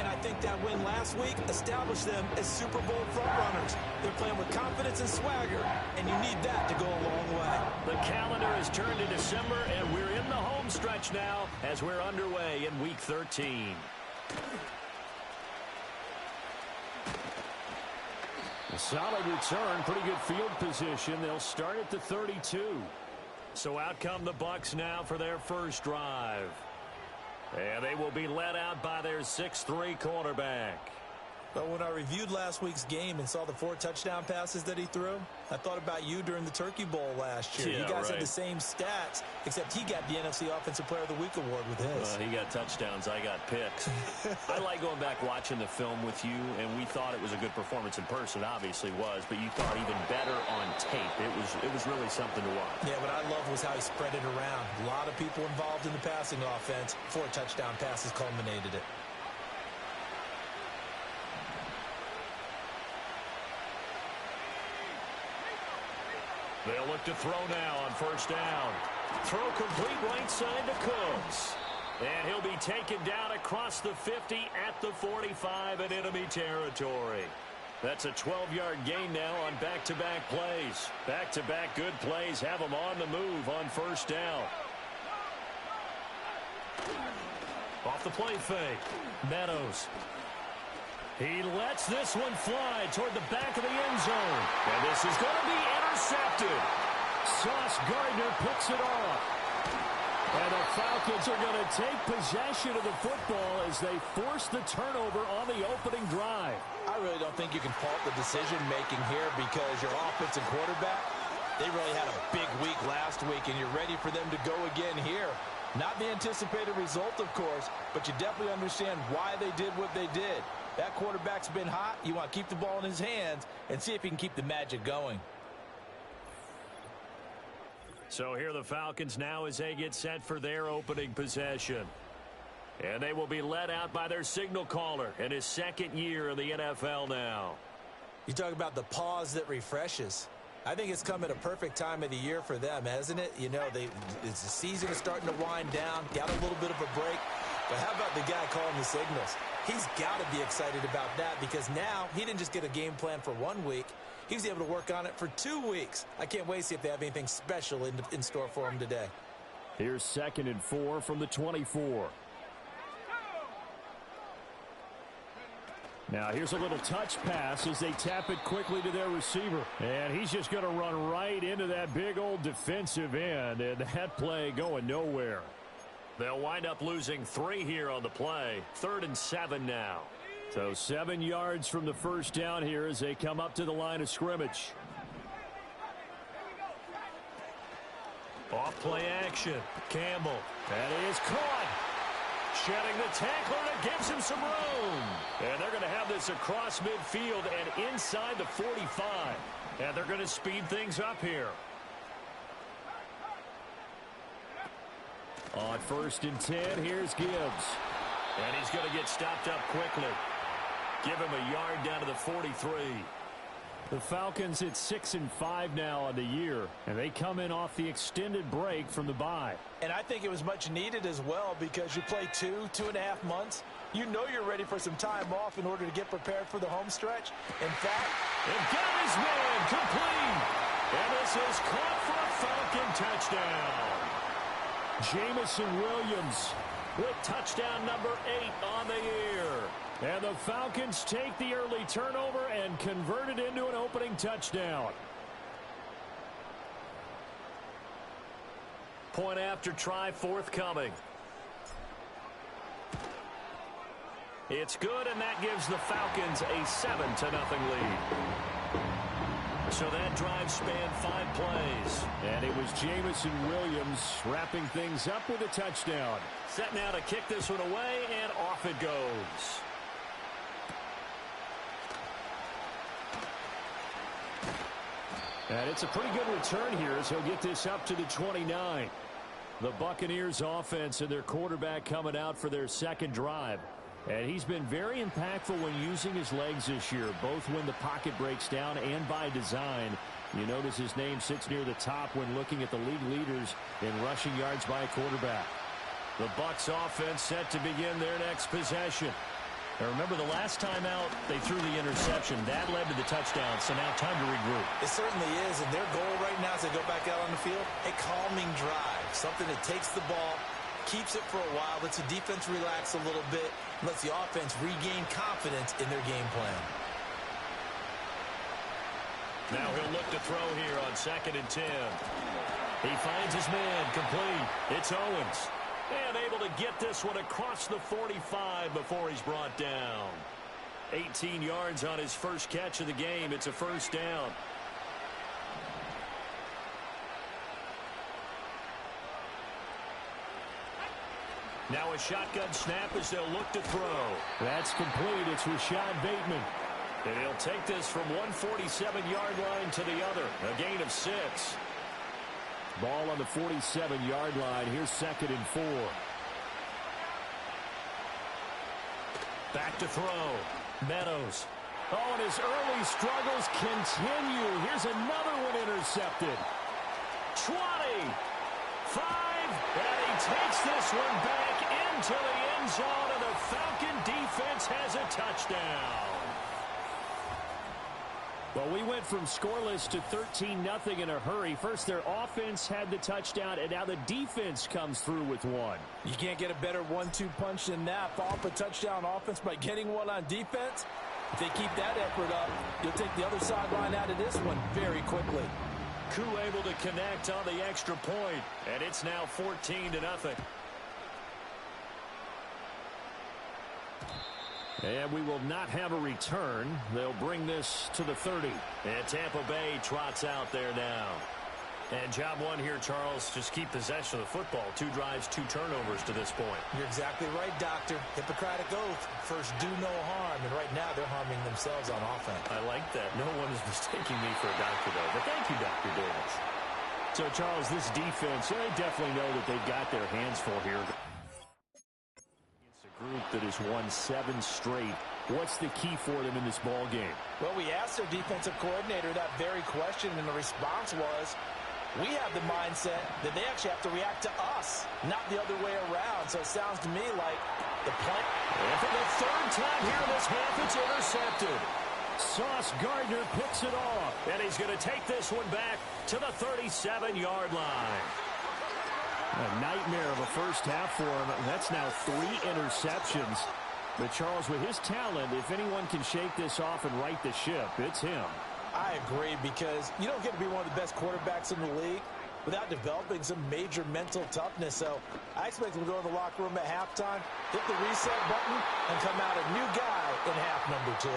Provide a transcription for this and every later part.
And I think that win last week established them as Super Bowl frontrunners. They're playing with confidence and swagger, and you need that to go a long way. The calendar has turned to December, and we're in the home stretch now as we're underway in Week 13. A solid return, pretty good field position. They'll start at the 32. So out come the Bucs now for their first drive. And they will be led out by their 6'3" quarterback. But when I reviewed last week's game and saw the 4 touchdown passes that he threw, I thought about you during the Turkey Bowl last year. Yeah, you guys right. had the same stats, except he got the NFC Offensive Player of the Week award with his. He got touchdowns, I got picks. I like going back watching the film with you, and we thought it was a good performance in person. Obviously was, but you thought even better on tape. It was really something to watch. Yeah, what I loved was how he spread it around. A lot of people involved in the passing offense. 4 touchdown passes culminated it. They'll look to throw now on first down. Throw complete right side to Cooks. And he'll be taken down across the 50 at the 45 in enemy territory. That's a 12-yard gain now on back-to-back plays. Back-to-back good plays have them on the move on first down. Off the play fake. Meadows. He lets this one fly toward the back of the end zone. And this is going to be intercepted. Sauce Gardner picks it off. And the Falcons are going to take possession of the football as they force the turnover on the opening drive. I really don't think you can fault the decision-making here because your offense and quarterback, they really had a big week last week, and you're ready for them to go again here. Not the anticipated result, of course, but you definitely understand why they did what they did. That quarterback's been hot. You want to keep the ball in his hands and see if he can keep the magic going. So here the Falcons now as they get set for their opening possession. And they will be led out by their signal caller in his second year in the NFL now. You talk about the pause that refreshes. I think it's come at a perfect time of the year for them, hasn't it? You know, the season is starting to wind down, got a little bit of a break. But how about the guy calling the signals? He's got to be excited about that because now he didn't just get a game plan for 1 week. He was able to work on it for 2 weeks. I can't wait to see if they have anything special in store for him today. Here's 2nd and 4 from the 24. Now here's a little touch pass as they tap it quickly to their receiver. And he's just going to run right into that big old defensive end. And that play going nowhere. They'll wind up losing 3 here on the play. 3rd and 7 now. So 7 yards from the first down here as they come up to the line of scrimmage. Off play action. Campbell. That is caught. Shedding the tackler that gives him some room. And they're going to have this across midfield and inside the 45. And they're going to speed things up here. On 1st and 10, here's Gibbs. And he's going to get stopped up quickly. Give him a yard down to the 43. The Falcons at 6 and 5 now on the year. And they come in off the extended break from the bye. And I think it was much needed as well because you play 2.5 months. You know you're ready for some time off in order to get prepared for the home stretch. In fact, and got his man complete. And this is caught for a Falcon touchdown. Jamison Williams with touchdown number 8 on the year. And the Falcons take the early turnover and convert it into an opening touchdown. Point after try forthcoming. It's good, and that gives the Falcons a 7-0 lead. So that drive spanned 5 plays. And it was Jamison Williams wrapping things up with a touchdown. Set now to kick this one away, and off it goes. And it's a pretty good return here as he'll get this up to the 29. The Buccaneers offense and their quarterback coming out for their second drive. And he's been very impactful when using his legs this year, both when the pocket breaks down and by design. You notice his name sits near the top when looking at the league leaders in rushing yards by a quarterback. The Bucs offense set to begin their next possession. Now remember, the last time out, they threw the interception. That led to the touchdown, so now time to regroup. It certainly is, and their goal right now as they go back out on the field, a calming drive, something that takes the ball, keeps it for a while, lets the defense relax a little bit, lets the offense regain confidence in their game plan. Now he'll look to throw here on 2nd and 10. He finds his man complete. It's Owens. And able to get this one across the 45 before he's brought down. 18 yards on his first catch of the game. It's a first down. Now a shotgun snap as they'll look to throw. That's complete. It's Rashad Bateman. And he'll take this from 147-yard line to the other. A gain of 6. Ball on the 47-yard line. Here's 2nd and 4. Back to throw. Meadows. Oh, and his early struggles continue. Here's another one intercepted. 20. 5. And he takes this one back into the end zone, and the Falcon defense has a touchdown. Well, we went from scoreless to 13-0 in a hurry. First, their offense had the touchdown, and now the defense comes through with one. You can't get a better 1-2 punch than that. Fall off a touchdown offense by getting one on defense. If they keep that effort up, you'll take the other sideline out of this one very quickly. Koo able to connect on the extra point, and it's now 14-0. And we will not have a return. They'll bring this to the 30. And Tampa Bay trots out there now. And job one here, Charles, just keep possession of the football. 2 drives, 2 turnovers to this point. You're exactly right, Doctor. Hippocratic oath. First, do no harm. And right now, they're harming themselves on offense. I like that. No one is mistaking me for a doctor, though. But thank you, Dr. Davis. So, Charles, this defense, they definitely know that they've got their hands full here. Group that has won 7 straight. What's the key for them in this ball game? Well, we asked their defensive coordinator that very question, and the response was, we have the mindset that they actually have to react to us, not the other way around. So it sounds to me like the plan. And for the 3rd time here in this half, it's intercepted. Sauce Gardner picks it off, and he's going to take this one back to the 37-yard line. A nightmare of a first half for him. That's now 3 interceptions. But Charles, with his talent, if anyone can shake this off and right the ship, it's him. I agree, because you don't get to be one of the best quarterbacks in the league without developing some major mental toughness. So I expect him to go in the locker room at halftime, hit the reset button, and come out a new guy in half number 2.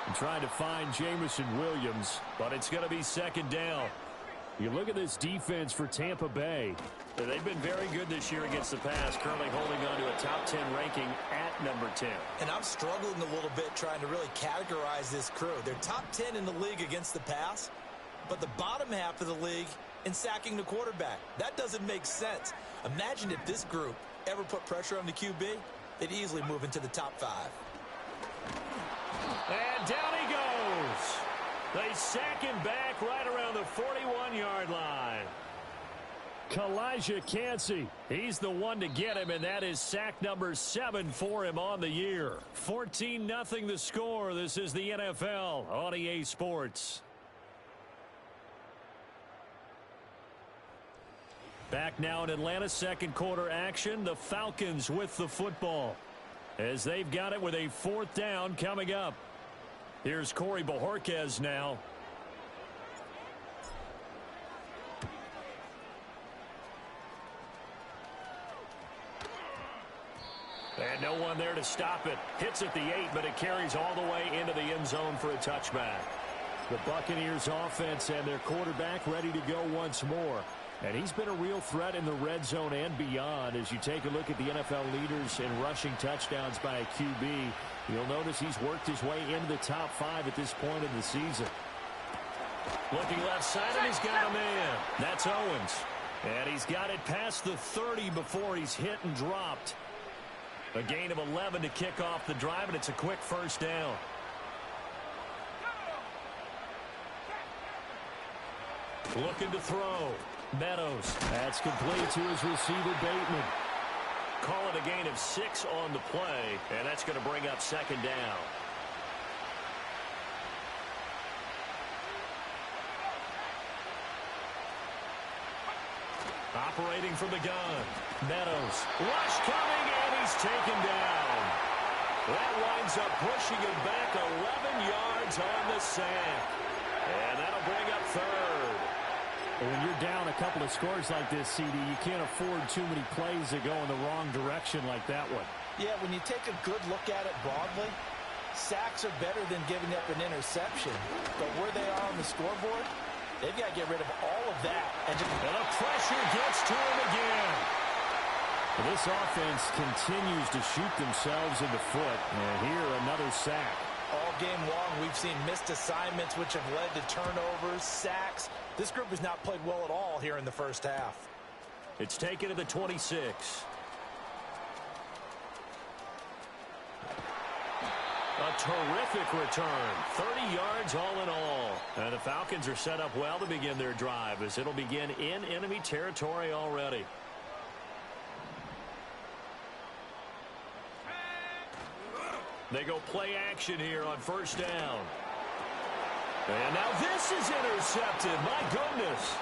And trying to find Jamison Williams, but it's going to be 2nd down. You look at this defense for Tampa Bay. They've been very good this year against the pass, currently holding on to a top 10 ranking at number 10. And I'm struggling a little bit trying to really categorize this crew. They're top 10 in the league against the pass, but the bottom half of the league in sacking the quarterback. That doesn't make sense. Imagine if this group ever put pressure on the QB, they'd easily move into the top 5. And down he goes. They sack him back right around the 41-yard line. Kalijah Kancey, he's the one to get him, and that is sack number 7 for him on the year. 14-0 the score. This is the NFL on EA Sports. Back now in Atlanta, 2nd quarter action. The Falcons with the football as they've got it with a 4th down coming up. Here's Corey Bojorquez now. And no one there to stop it. Hits at the 8, but it carries all the way into the end zone for a touchback. The Buccaneers offense and their quarterback ready to go once more. And he's been a real threat in the red zone and beyond. As you take a look at the NFL leaders in rushing touchdowns by a QB, you'll notice he's worked his way into the top 5 at this point in the season. Looking left side, and he's got a man. That's Owens. And he's got it past the 30 before he's hit and dropped. A gain of 11 to kick off the drive, and it's a quick first down. Looking to throw. Meadows. That's complete to his receiver, Bateman. Call it a gain of 6 on the play, and that's going to bring up second down. Operating from the gun. Meadows. Rush coming, and he's taken down. That winds up pushing him back 11 yards on the sack. And that'll bring up third. When you're down a couple of scores like this, CD, you can't afford too many plays that go in the wrong direction like that one. Yeah, when you take a good look at it broadly, sacks are better than giving up an interception. But where they are on the scoreboard, they've got to get rid of all of that. And the pressure gets to him again. This offense continues to shoot themselves in the foot. And here, another sack. All game long, we've seen missed assignments, which have led to turnovers, sacks. This group has not played well at all here in the first half. It's taken to the 26. A terrific return. 30 yards all in all. And the Falcons are set up well to begin their drive, as it'll begin in enemy territory already. They go play action here on first down. And now this is intercepted. My goodness.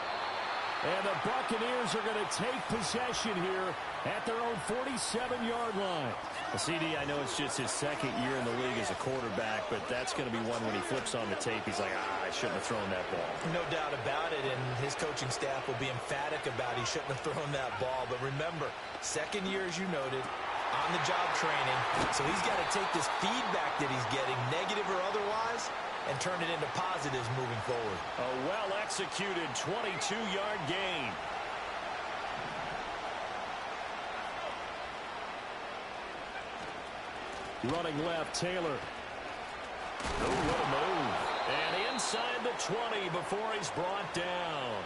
And the Buccaneers are going to take possession here at their own 47-yard line. Well, CD, I know it's just his second year in the league as a quarterback, but that's going to be one when he flips on the tape. He's like, I shouldn't have thrown that ball. No doubt about it, and his coaching staff will be emphatic about he shouldn't have thrown that ball. But remember, second year, as you noted, on-the-job training. So he's got to take this feedback that he's getting, negative or otherwise, and turn it into positives moving forward. A well-executed 22-yard gain. Running left, Taylor. Oh, what a move. And inside the 20 before he's brought down.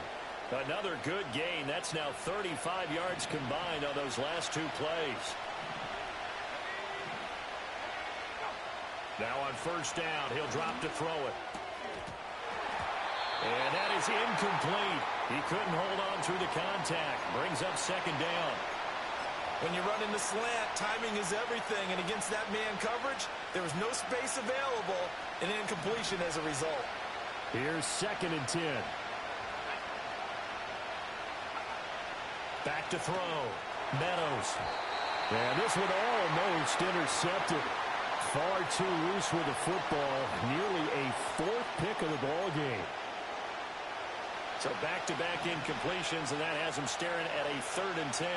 Another good gain. That's now 35 yards combined on those last two plays. Now on first down, he'll drop to throw it. And that is incomplete. He couldn't hold on through the contact. Brings up second down. When you run in the slant, timing is everything. And against that man coverage, there was no space available, and incompletion as a result. Here's 2nd and 10. Back to throw. Meadows. And this one almost intercepted. Far too loose with the football. Nearly a 4th pick of the ball game. So back-to-back incompletions, and that has him staring at a 3rd and 10.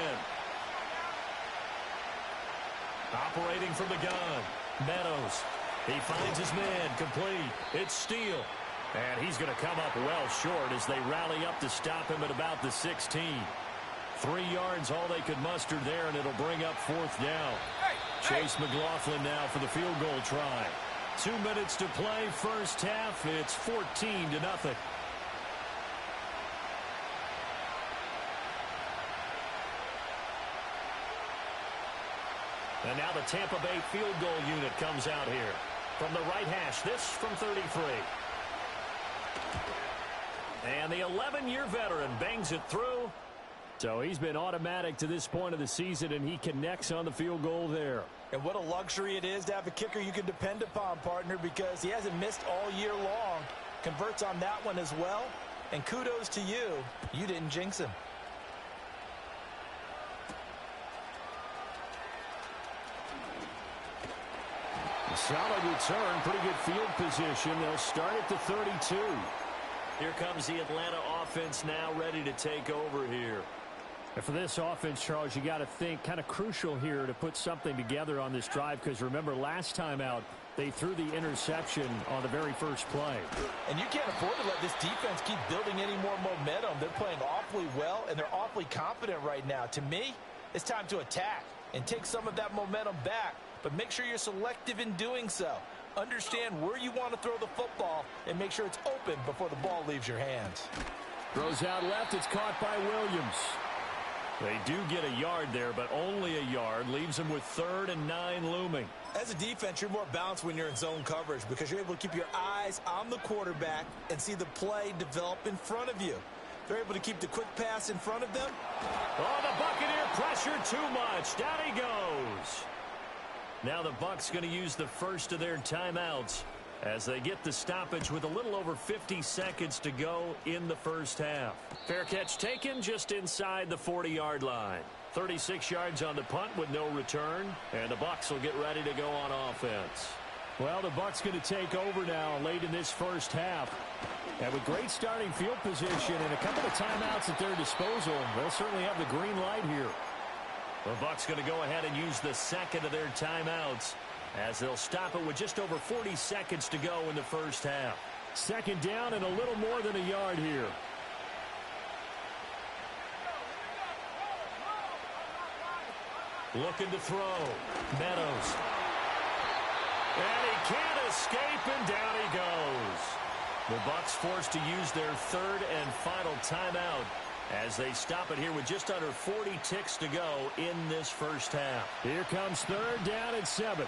Operating from the gun. Meadows. He finds his man. Complete. It's Steele. And he's going to come up well short as they rally up to stop him at about the 16. 3 yards, all they could muster there, and it'll bring up 4th down. Chase McLaughlin now for the field goal try. 2 minutes to play, first half. It's 14-0. And now the Tampa Bay field goal unit comes out here. From the right hash, this from 33. And the 11-year veteran bangs it through. So he's been automatic to this point of the season, and he connects on the field goal there. And what a luxury it is to have a kicker you can depend upon, partner, because he hasn't missed all year long. Converts on that one as well. And kudos to you. You didn't jinx him. A solid return, pretty good field position. They'll start at the 32. Here comes the Atlanta offense now ready to take over here. And for this offense, Charles, you got to think kind of crucial here to put something together on this drive, because remember last time out they threw the interception on the very first play. And you can't afford to let this defense keep building any more momentum. They're playing awfully well, and they're awfully confident right now. To me, it's time to attack and take some of that momentum back, but make sure you're selective in doing so. Understand where you want to throw the football and make sure it's open before the ball leaves your hands. Throws out left. It's caught by Williams. They do get a yard there, but only a yard. Leaves them with 3rd and 9 looming. As a defense, you're more balanced when you're in zone coverage because you're able to keep your eyes on the quarterback and see the play develop in front of you. They're able to keep the quick pass in front of them. Oh, the Buccaneer pressure too much. Down he goes. Now the Bucs going to use the first of their timeouts as they get the stoppage with a little over 50 seconds to go in the first half. Fair catch taken just inside the 40-yard line. 36 yards on the punt with no return, and the Bucs will get ready to go on offense. Well, the Bucs going to take over now late in this first half. And with great starting field position and a couple of timeouts at their disposal, they'll certainly have the green light here. The Bucs going to go ahead and use the second of their timeouts as they'll stop it with just over 40 seconds to go in the first half. Second down and a little more than a yard here. Looking to throw. Meadows. And he can't escape, and down he goes. The Bucs forced to use their third and final timeout as they stop it here with just under 40 ticks to go in this first half. Here comes third down and 7.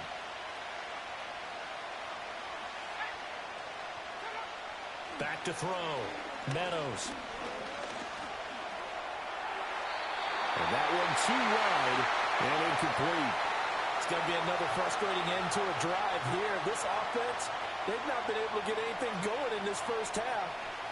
Back to throw. Meadows. And that one too wide and incomplete. It's going to be another frustrating end to a drive here. This offense, they've not been able to get anything going in this first half.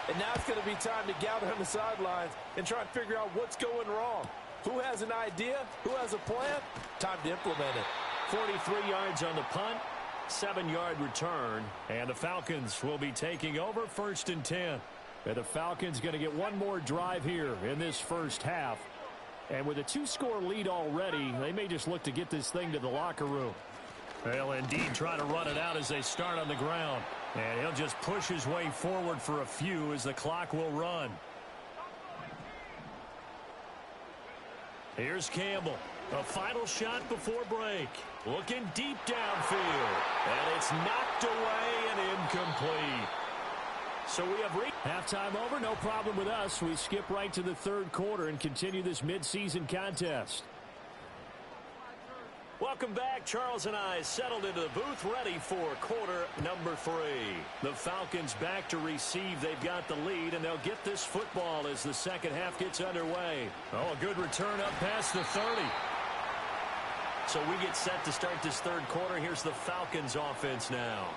And now it's going to be time to gather on the sidelines and try and figure out what's going wrong. Who has an idea? Who has a plan? Time to implement it. 43 yards on the punt, 7-yard return, and the Falcons will be taking over 1st and 10. And the Falcons going to get one more drive here in this first half. And with a 2-score lead already, they may just look to get this thing to the locker room. They'll indeed try to run it out as they start on the ground. And he'll just push his way forward for a few as the clock will run. Here's Campbell. A final shot before break. Looking deep downfield. And it's knocked away and incomplete. So we have halftime over, no problem with us. We skip right to the third quarter and continue this midseason contest. Welcome back. Charles and I settled into the booth, ready for quarter number 3. The Falcons back to receive. They've got the lead, and they'll get this football as the second half gets underway. Oh, a good return up past the 30. So we get set to start this third quarter. Here's the Falcons offense now.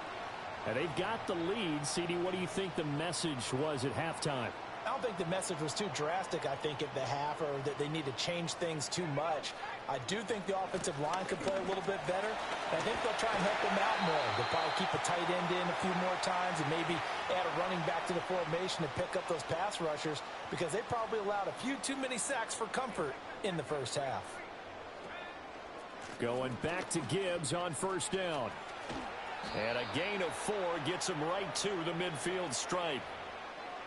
And they've got the lead. CD, what do you think the message was at halftime? I don't think the message was too drastic, I think, at the half, or that they need to change things too much. I do think the offensive line could play a little bit better. I think they'll try and help them out more. They'll probably keep a tight end in a few more times and maybe add a running back to the formation to pick up those pass rushers, because they probably allowed a few too many sacks for comfort in the first half. Going back to Gibbs on first down. And a gain of 4 gets him right to the midfield stripe.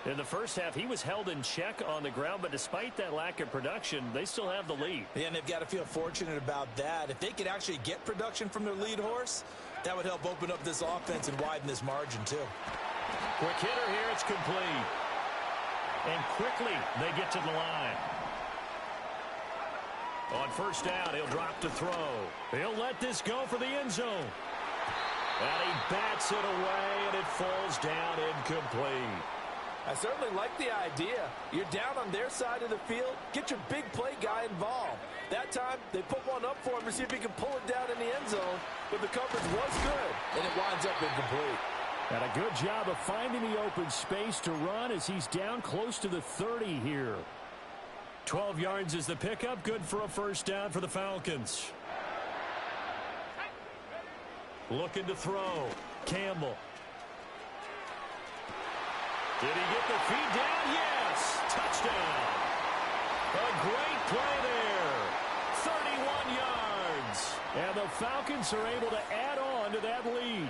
In the first half, he was held in check on the ground, but despite that lack of production, they still have the lead. Yeah, and they've got to feel fortunate about that. If they could actually get production from their lead horse, that would help open up this offense and widen this margin, too. Quick hitter here, it's complete. And quickly, they get to the line. On first down, he'll drop to throw. He'll let this go for the end zone. And he bats it away, and it falls down incomplete. I certainly like the idea. You're down on their side of the field. Get your big play guy involved. That time, they put one up for him to see if he can pull it down in the end zone. But the coverage was good, and it winds up incomplete. And a good job of finding the open space to run as he's down close to the 30 here. 12 yards is the pickup. Good for a first down for the Falcons. Looking to throw. Campbell. Did he get the feed down? Yes! Touchdown! A great play there. 31 yards. And the Falcons are able to add on to that lead.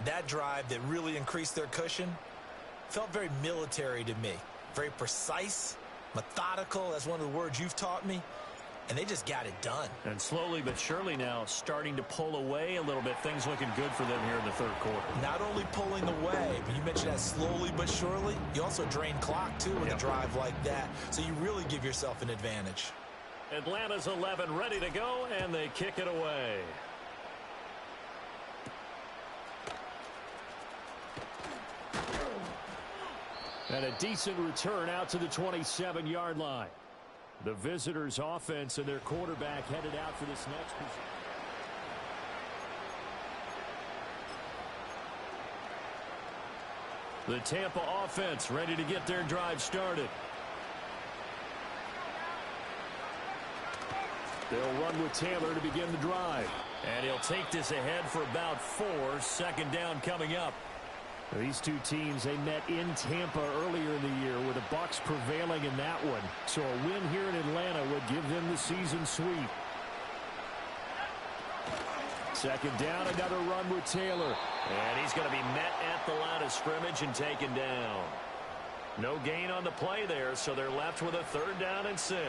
That drive that really increased their cushion felt very military to me. Very precise, methodical. That's one of the words you've taught me. And they just got it done. And slowly but surely now starting to pull away a little bit. Things looking good for them here in the third quarter. Not only pulling away, but you mentioned that slowly but surely. You also drain clock, too, with a drive like that. So you really give yourself an advantage. Atlanta's 11 ready to go, and they kick it away. And a decent return out to the 27-yard line. The visitors' offense and their quarterback headed out for this next position. The Tampa offense ready to get their drive started. They'll run with Taylor to begin the drive. And he'll take this ahead for about 4. Second down coming up. These two teams, they met in Tampa earlier in the year with the Bucs prevailing in that one. So a win here in Atlanta would give them the season sweep. Second down, another run with Taylor. And he's going to be met at the line of scrimmage and taken down. No gain on the play there, so they're left with a 3rd down and 6.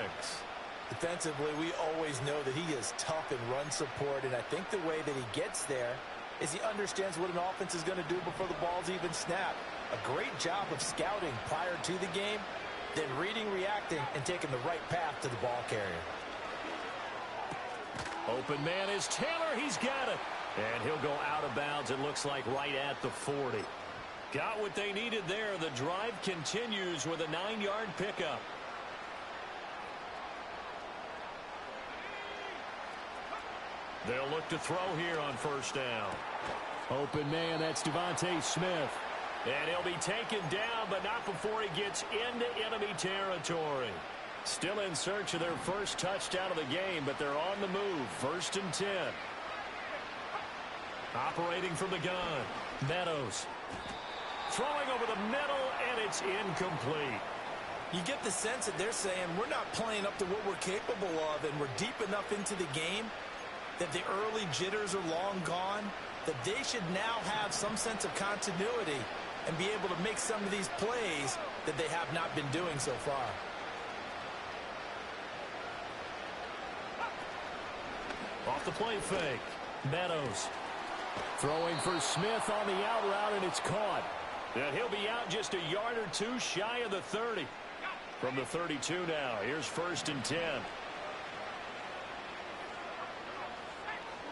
Defensively, we always know that he is tough in run support, and I think the way that he gets there is he understands what an offense is going to do before the ball's even snapped. A great job of scouting prior to the game, then reading, reacting, and taking the right path to the ball carrier. Open man is Taylor. He's got it. And he'll go out of bounds, it looks like, right at the 40. Got what they needed there. The drive continues with a 9-yard pickup. They'll look to throw here on 1st down. Open man, that's Devontae Smith. And he'll be taken down, but not before he gets into enemy territory. Still in search of their first touchdown of the game, but they're on the move. 1st and 10. Operating from the gun. Meadows. Throwing over the middle, and it's incomplete. You get the sense that they're saying we're not playing up to what we're capable of, and we're deep enough into the game that the early jitters are long gone, that they should now have some sense of continuity and be able to make some of these plays that they have not been doing so far. Off the play fake. Meadows. Throwing for Smith on the out route, and it's caught. And he'll be out just a yard or 2 shy of the 30. From the 32 now, here's 1st and 10.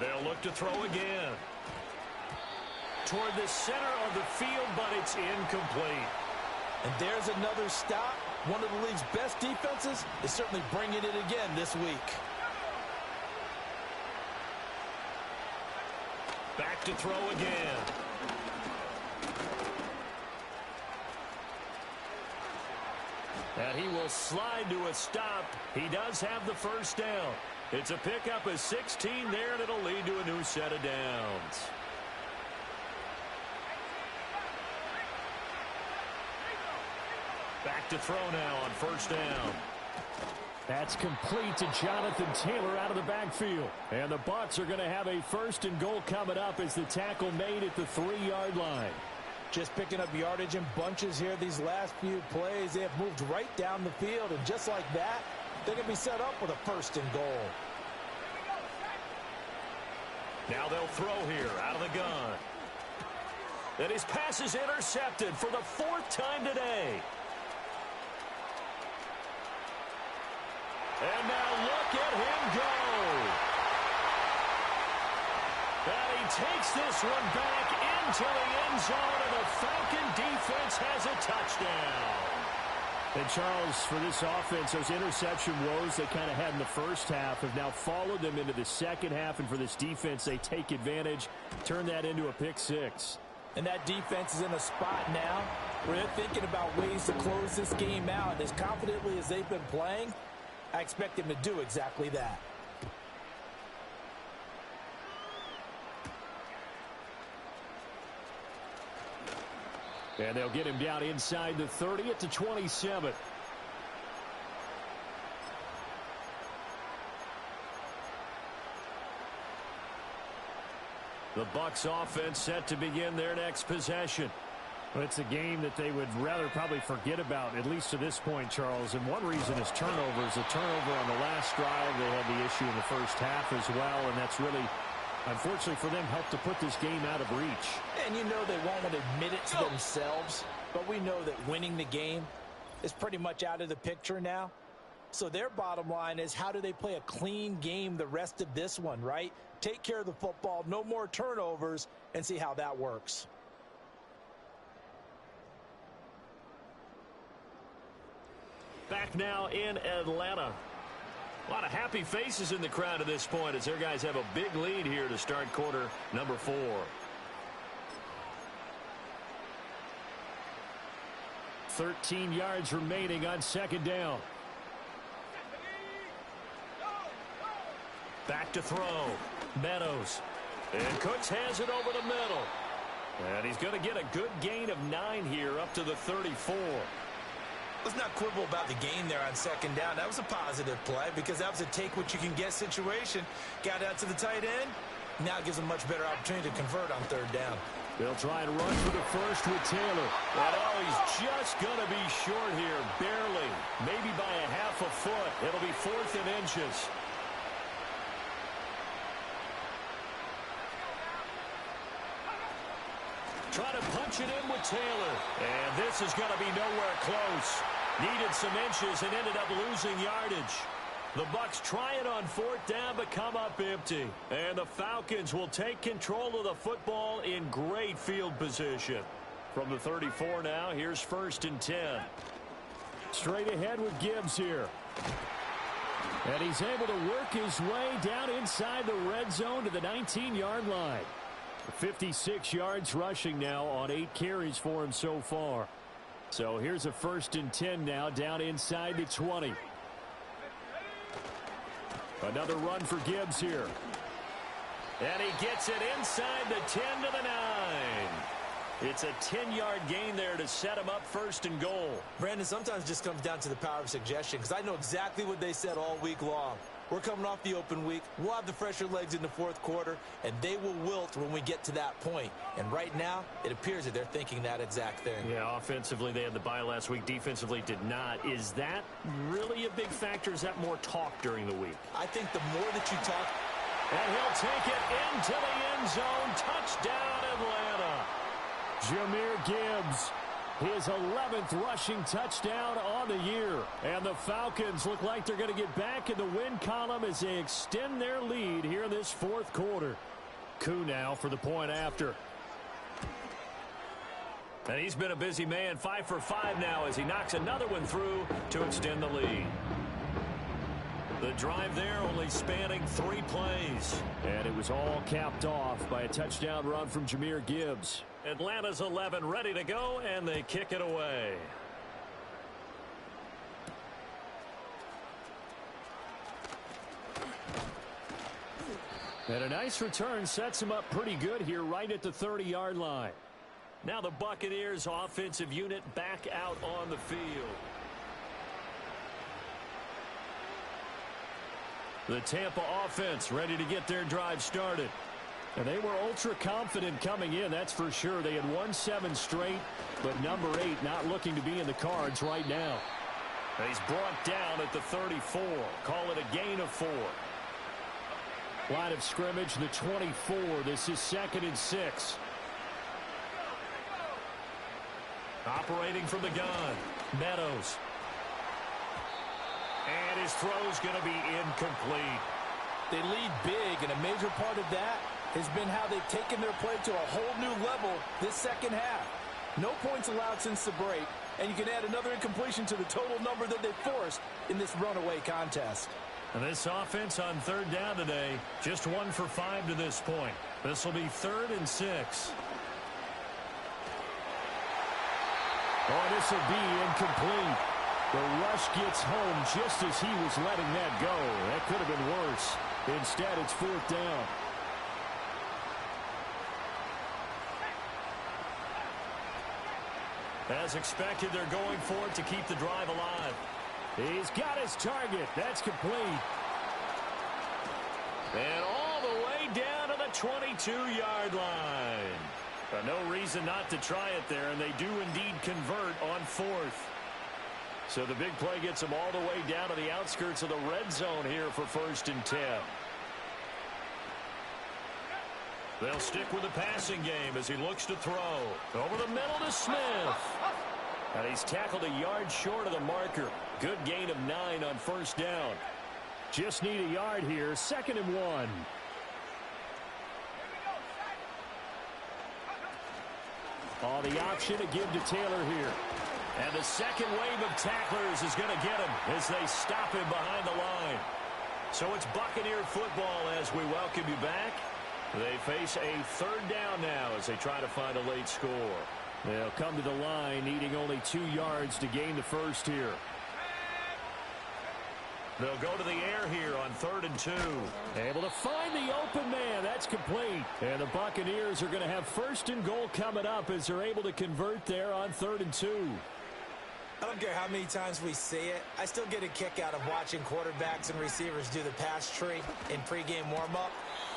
They'll look to throw again. Toward the center of the field, but it's incomplete. And there's another stop. One of the league's best defenses is certainly bringing it again this week. Back to throw again. And he will slide to a stop. He does have the 1st down. It's a pickup of 16 there, and it'll lead to a new set of downs. Back to throw now on 1st down. That's complete to Jonathan Taylor out of the backfield. And the Bucs are going to have a 1st and goal coming up as the tackle made at the 3-yard line. Just picking up yardage in bunches here these last few plays. They have moved right down the field, and just like that, they're going to be set up with a 1st and goal. Now they'll throw here out of the gun. And his pass is intercepted for the 4th time today. And now look at him go. And he takes this one back into the end zone, and the Falcon defense has a touchdown. And Charles, for this offense, those interception woes they kind of had in the first half have now followed them into the second half, and for this defense, they take advantage, turn that into a pick 6. And that defense is in a spot now where they're thinking about ways to close this game out. And as confidently as they've been playing, I expect them to do exactly that. And they'll get him down inside the 30 at the 27. The Bucs offense set to begin their next possession. Well, it's a game that they would rather probably forget about, at least to this point, Charles. And one reason is turnovers. A turnover on the last drive. They had the issue in the first half as well, and that's really, unfortunately for them, helped to put this game out of reach. And you know they won't want to admit it to themselves, but we know that winning the game is pretty much out of the picture now. So their bottom line is, how do they play a clean game the rest of this one, right? Take care of the football, no more turnovers, and see how that works. Back now in Atlanta. A lot of happy faces in the crowd at this point as their guys have a big lead here to start quarter number 4. 13 yards remaining on second down. Back to throw. Meadows. And Cooks has it over the middle. And he's going to get a good gain of 9 here up to the 34. Let's not quibble about the gain there on second down. That was a positive play because that was a take-what-you-can-get situation. Got out to the tight end. Now gives a much better opportunity to convert on third down. They'll try and run for the first with Taylor. And he's just going to be short here, barely. Maybe by a half a foot. It'll be 4th and inches. Try to punch it in with Taylor. And this is going to be nowhere close. Needed some inches and ended up losing yardage. The Bucs try it on 4th down but come up empty. And the Falcons will take control of the football in great field position. From the 34 now, here's 1st and 10. Straight ahead with Gibbs here. And he's able to work his way down inside the red zone to the 19-yard line. 56 yards rushing now on 8 carries for him so far. So here's a 1st and 10 now down inside the 20. Another run for Gibbs here. And he gets it inside the 10 to the 9. It's a 10-yard gain there to set him up 1st and goal. Brandon, sometimes it just comes down to the power of suggestion because I know exactly what they said all week long. We're coming off the open week. We'll have the fresher legs in the 4th quarter, and they will wilt when we get to that point. And right now, it appears that they're thinking that exact thing. Yeah, offensively, they had the bye last week. Defensively, did not. Is that really a big factor? Is that more talk during the week? I think the more that you talk. And he'll take it into the end zone. Touchdown, Atlanta. Jahmyr Gibbs. His 11th rushing touchdown on the year. And the Falcons look like they're going to get back in the win column as they extend their lead here in this 4th quarter. Koo now for the point after. And he's been a busy man. 5 for 5 now as he knocks another one through to extend the lead. The drive there only spanning 3 plays. And it was all capped off by a touchdown run from Jahmyr Gibbs. Atlanta's 11 ready to go, and they kick it away. And a nice return sets him up pretty good here right at the 30-yard line. Now the Buccaneers offensive unit back out on the field. The Tampa offense ready to get their drive started. And they were ultra confident coming in, that's for sure. They had won 7 straight, but number 8 not looking to be in the cards right now. He's brought down at the 34. Call it a gain of 4. Line of scrimmage, the 24. This is 2nd and 6. Operating from the gun, Meadows. And his throw's going to be incomplete. They lead big, and a major part of that has been how they've taken their play to a whole new level this second half. No points allowed since the break, and you can add another incompletion to the total number that they forced in this runaway contest. And this offense on 3rd down today, just 1 for 5 to this point. This will be 3rd and 6. Oh, this will be incomplete. The rush gets home just as he was letting that go. That could have been worse. Instead, it's 4th down. As expected, they're going for it to keep the drive alive. He's got his target. That's complete. And all the way down to the 22-yard line. But no reason not to try it there, and they do indeed convert on 4th. So the big play gets them all the way down to the outskirts of the red zone here for 1st and 10. They'll stick with the passing game as he looks to throw. Over the middle to Smith. And he's tackled a yard short of the marker. Good gain of 9 on 1st down. Just need a yard here. 2nd and 1. The option to give to Taylor here. And the second wave of tacklers is going to get him as they stop him behind the line. So it's Buccaneer football as we welcome you back. They face a third down now as they try to find a late score. They'll come to the line needing only 2 yards to gain the first here. They'll go to the air here on 3rd and 2. Able to find the open man. That's complete. And the Buccaneers are going to have 1st and goal coming up as they're able to convert there on 3rd and 2. I don't care how many times we see it. I still get a kick out of watching quarterbacks and receivers do the pass tree in pregame warm-up.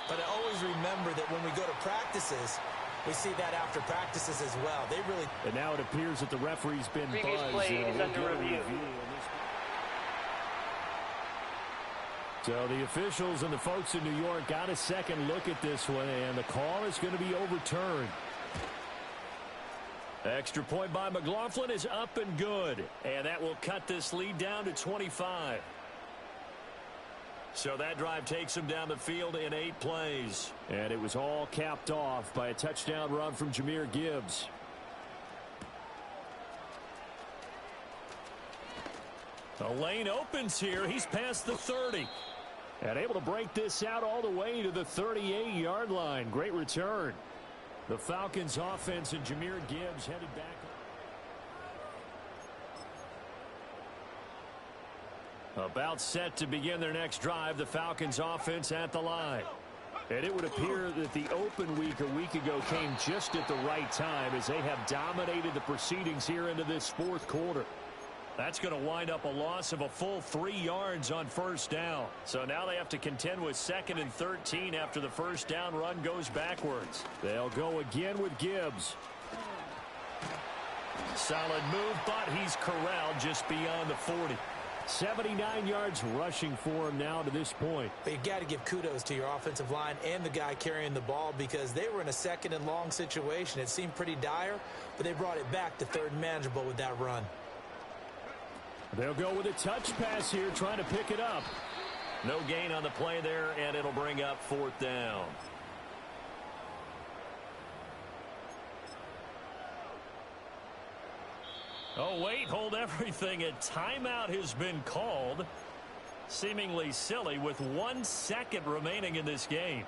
But I always remember that when we go to practices, we see that after practices as well. They really... And now it appears that the referee's been buzzed. Previous play is under review. So the officials and the folks in New York got a second look at this one, and the call is going to be overturned. Extra point by McLaughlin is up and good. And that will cut this lead down to 25. So that drive takes them down the field in 8 plays. And it was all capped off by a touchdown run from Jahmyr Gibbs. The lane opens here. He's past the 30. And able to break this out all the way to the 38-yard line. Great return. The Falcons offense and Jahmyr Gibbs headed back. About set to begin their next drive. The Falcons offense at the line. And it would appear that the open week a week ago came just at the right time as they have dominated the proceedings here into this 4th quarter. That's going to wind up a loss of a full 3 yards on 1st down. So now they have to contend with 2nd and 13 after the 1st down run goes backwards. They'll go again with Gibbs. Solid move, but he's corralled just beyond the 40. 79 yards rushing for him now to this point. But you got to give kudos to your offensive line and the guy carrying the ball because they were in a 2nd and long situation. It seemed pretty dire, but they brought it back to 3rd and manageable with that run. They'll go with a touch pass here, trying to pick it up. No gain on the play there, and it'll bring up 4th down. Oh, wait, hold everything. A timeout has been called. Seemingly silly with 1 second remaining in this game.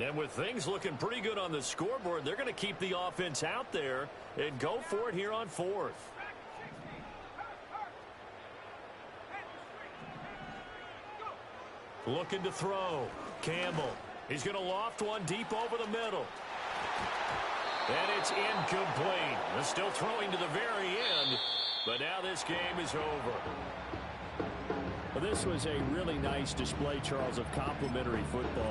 And with things looking pretty good on the scoreboard, they're going to keep the offense out there and go for it here on 4th. Looking to throw. Campbell. He's going to loft one deep over the middle. And it's incomplete. They're still throwing to the very end, but now this game is over. Well, this was a really nice display, Charles, of complimentary football.